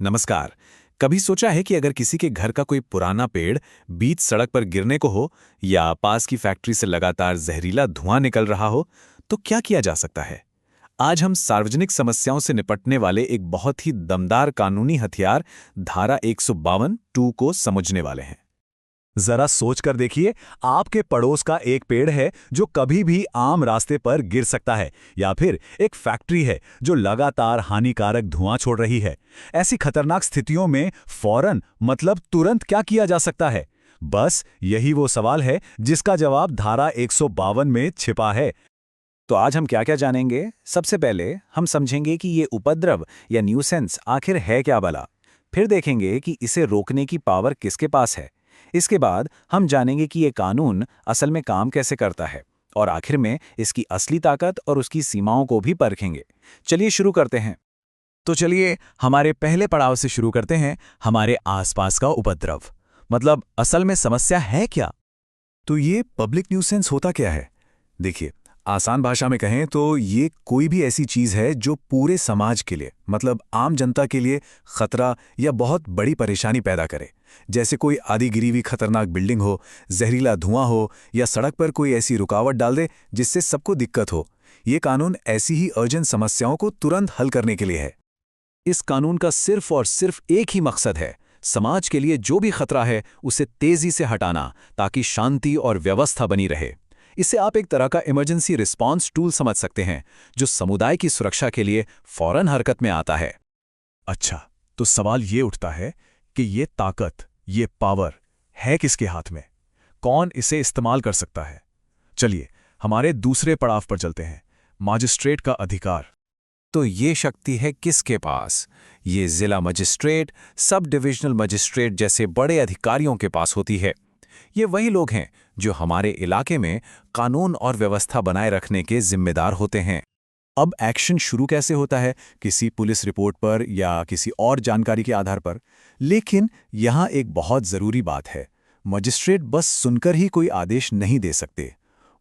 नमस्कार। कभी सोचा है कि अगर किसी के घर का कोई पुराना पेड़ बीच सड़क पर गिरने को हो या पास की फैक्ट्री से लगातार जहरीला धुआं निकल रहा हो, तो क्या किया जा सकता है? आज हम सार्वजनिक समस्याओं से निपटने वाले एक बहुत ही दमदार कानूनी हथियार धारा 152 टू को समझने वाले हैं। जरा सोच कर देखिए, आपके पड़ोस का एक पेड़ है जो कभी भी आम रास्ते पर गिर सकता है, या फिर एक फैक्ट्री है जो लगातार हानिकारक धुआं छोड़ रही है। ऐसी खतरनाक स्थितियों में फौरन मतलब तुरंत क्या किया जा सकता है? बस यही वो सवाल है जिसका जवाब धारा 152 में छिपा है। तो आज हम क्या-क्या जानेंगे? सबसे पहले हम समझेंगे कि ये उपद्रव या न्यूसेंस आखिर है क्या भला। फिर देखेंगे कि इसे रोकने की पावर किसके पास है। इसके बाद हम जानेंगे कि ये कानून असल में काम कैसे करता है और आखिर में इसकी असली ताकत और उसकी सीमाओं को भी परखेंगे। चलिए शुरू करते हैं। तो चलिए हमारे पहले पड़ाव से शुरू करते हैं, हमारे आसपास का उपद्रव। मतलब असल में समस्या है क्या? तो ये पब्लिक न्यूसेंस होता क्या है? देखिए, आसान भाषा में कहें तो ये कोई भी ऐसी चीज है जो पूरे समाज के लिए मतलब आम जनता के लिए खतरा या बहुत बड़ी परेशानी पैदा करे। जैसे कोई आधी गिरी हुई खतरनाक बिल्डिंग हो, जहरीला धुआं हो या सड़क पर कोई ऐसी रुकावट डाल दे जिससे सबको दिक्कत हो। ये कानून ऐसी ही अर्जेंट समस्याओं को तुरंत हल करने के लिए है। इस कानून का सिर्फ और सिर्फ एक ही मकसद है, समाज के लिए जो भी खतरा है उसे तेजी से हटाना, ताकि शांति और व्यवस्था बनी रहे। इसे आप एक तरह का इमरजेंसी रिस्पॉन्स टूल समझ सकते हैं, जो समुदाय की सुरक्षा के लिए फौरन हरकत में आता है। अच्छा, तो सवाल ये उठता है कि ये ताकत, ये पावर है किसके हाथ में? कौन इसे इस्तेमाल कर सकता है? चलिए हमारे दूसरे पड़ाव पर चलते हैं, मजिस्ट्रेट का अधिकार। तो ये शक्ति है किसके पास? ये जिला मजिस्ट्रेट, सब डिविजनल मजिस्ट्रेट जैसे बड़े अधिकारियों के पास होती है। ये वही लोग हैं जो हमारे इलाके में कानून और व्यवस्था बनाए रखने के जिम्मेदार होते हैं। अब एक्शन शुरू कैसे होता है? किसी पुलिस रिपोर्ट पर या किसी और जानकारी के आधार पर। लेकिन यहाँ एक बहुत ज़रूरी बात है, मजिस्ट्रेट बस सुनकर ही कोई आदेश नहीं दे सकते।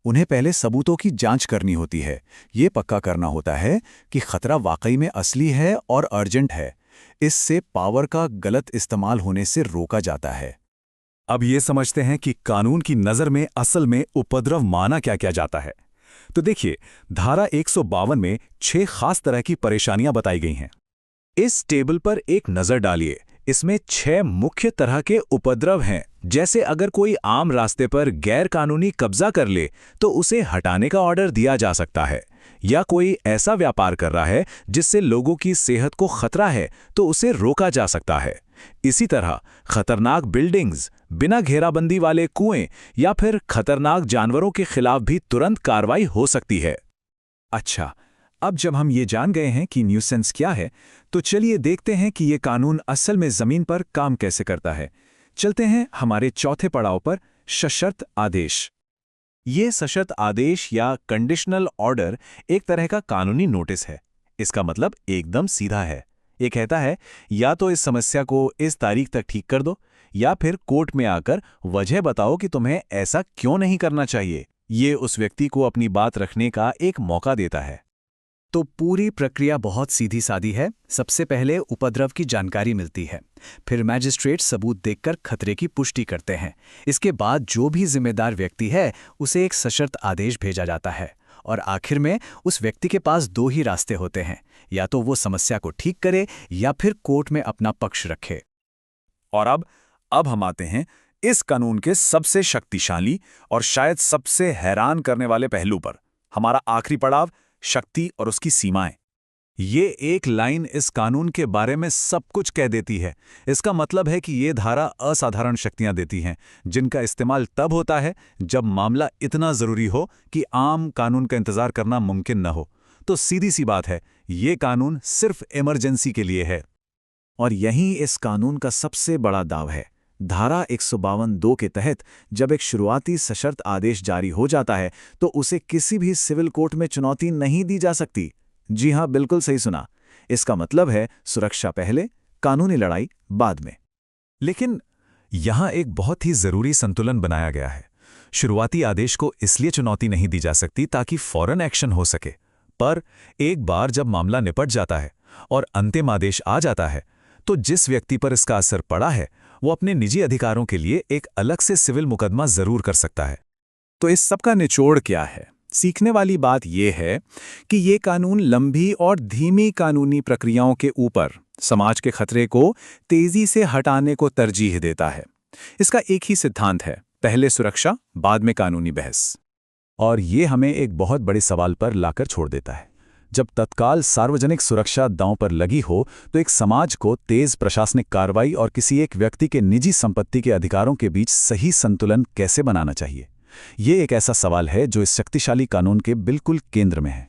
उन्हें पहले सबूतों की जांच करनी होती है। ये पक्का करना होता है कि खतरा वाकई में असली है और अर्जेंट है। इससे पावर का गलत इस्तेमाल होने से रोका जाता है। अब ये समझते हैं कि कानून की नज़र में असल में उपद्रव माना क्या क्या जाता है। तो देखिए, धारा 152 में 6 खास तरह की परेशानियां बताई गई हैं। इस टेबल पर एक नज़र डालिए। इसमें 6 मुख्य तरह के उपद्रव हैं। जैसे अगर कोई आम रास्ते पर गैर कानूनी कब्जा कर ले तो उसे हटाने का ऑर्डर दिया जा सकता है, या कोई ऐसा व्यापार कर रहा है जिससे लोगों की सेहत को खतरा है तो उसे रोका जा सकता है। इसी तरह खतरनाक बिल्डिंग्स, बिना घेराबंदी वाले कुएं या फिर खतरनाक जानवरों के खिलाफ भी तुरंत कार्रवाई हो सकती है। अच्छा, अब जब हम ये जान गए हैं कि न्यूसेंस क्या है, तो चलिए देखते हैं कि ये कानून असल में जमीन पर काम कैसे करता है। चलते हैं हमारे चौथे पड़ाव पर, सशर्त आदेश। ये सशर्त आदेश या कंडीशनल ऑर्डर एक तरह का कानूनी नोटिस है। इसका मतलब एकदम सीधा है। ये कहता है, या तो इस समस्या को इस तारीख तक ठीक कर दो, या फिर कोर्ट में आकर वजह बताओ कि तुम्हें ऐसा क्यों नहीं करना चाहिए। ये उस व्यक्ति को अपनी बात रखने का एक मौका देता है। तो पूरी प्रक्रिया बहुत सीधी सादी है। सबसे पहले उपद्रव की जानकारी मिलती है, फिर मैजिस्ट्रेट सबूत देखकर खतरे की पुष्टि करते हैं। इसके बाद जो भी जिम्मेदार व्यक्ति है उसे एक सशर्त आदेश भेजा जाता है, और आखिर में उस व्यक्ति के पास 2 ही रास्ते होते हैं, या तो वो समस्या को ठीक करे या फिर कोर्ट में अपना पक्ष रखे। और अब हम आते हैं इस कानून के सबसे शक्तिशाली और शायद सबसे हैरान करने वाले पहलू पर, हमारा आखिरी पड़ाव, शक्ति और उसकी सीमाएं। ये एक लाइन इस कानून के बारे में सब कुछ कह देती है। इसका मतलब है कि ये धारा असाधारण शक्तियां देती हैं, जिनका इस्तेमाल तब होता है जब मामला इतना जरूरी हो कि आम कानून का इंतजार करना मुमकिन न हो। तो सीधी सी बात है, ये कानून सिर्फ इमरजेंसी के लिए है। और यही इस कानून का सबसे बड़ा दाव है। धारा 152 के तहत जब एक शुरुआती सशर्त आदेश जारी हो जाता है तो उसे किसी भी सिविल कोर्ट में चुनौती नहीं दी जा सकती। जी हां, बिल्कुल सही सुना। इसका मतलब है सुरक्षा पहले, कानूनी लड़ाई बाद में। लेकिन यहां एक बहुत ही जरूरी संतुलन बनाया गया है। शुरुआती आदेश को इसलिए चुनौती नहीं दी जा सकती ताकि फौरन एक्शन हो सके, पर एक बार जब मामला निपट जाता है और अंतिम आदेश आ जाता है तो जिस व्यक्ति पर इसका असर पड़ा है वो अपने निजी अधिकारों के लिए एक अलग से सिविल मुकदमा जरूर कर सकता है। तो इस सब का निचोड़ क्या है? सीखने वाली बात यह है कि ये कानून लंबी और धीमी कानूनी प्रक्रियाओं के ऊपर समाज के खतरे को तेजी से हटाने को तरजीह देता है। इसका एक ही सिद्धांत है, पहले सुरक्षा, बाद में कानूनी बहस। और ये हमें एक बहुत बड़े सवाल पर लाकर छोड़ देता है। जब तत्काल सार्वजनिक सुरक्षा दांव पर लगी हो तो एक समाज को तेज प्रशासनिक कार्रवाई और किसी एक व्यक्ति के निजी संपत्ति के अधिकारों के बीच सही संतुलन कैसे बनाना चाहिए? ये एक ऐसा सवाल है जो इस शक्तिशाली कानून के बिल्कुल केंद्र में है।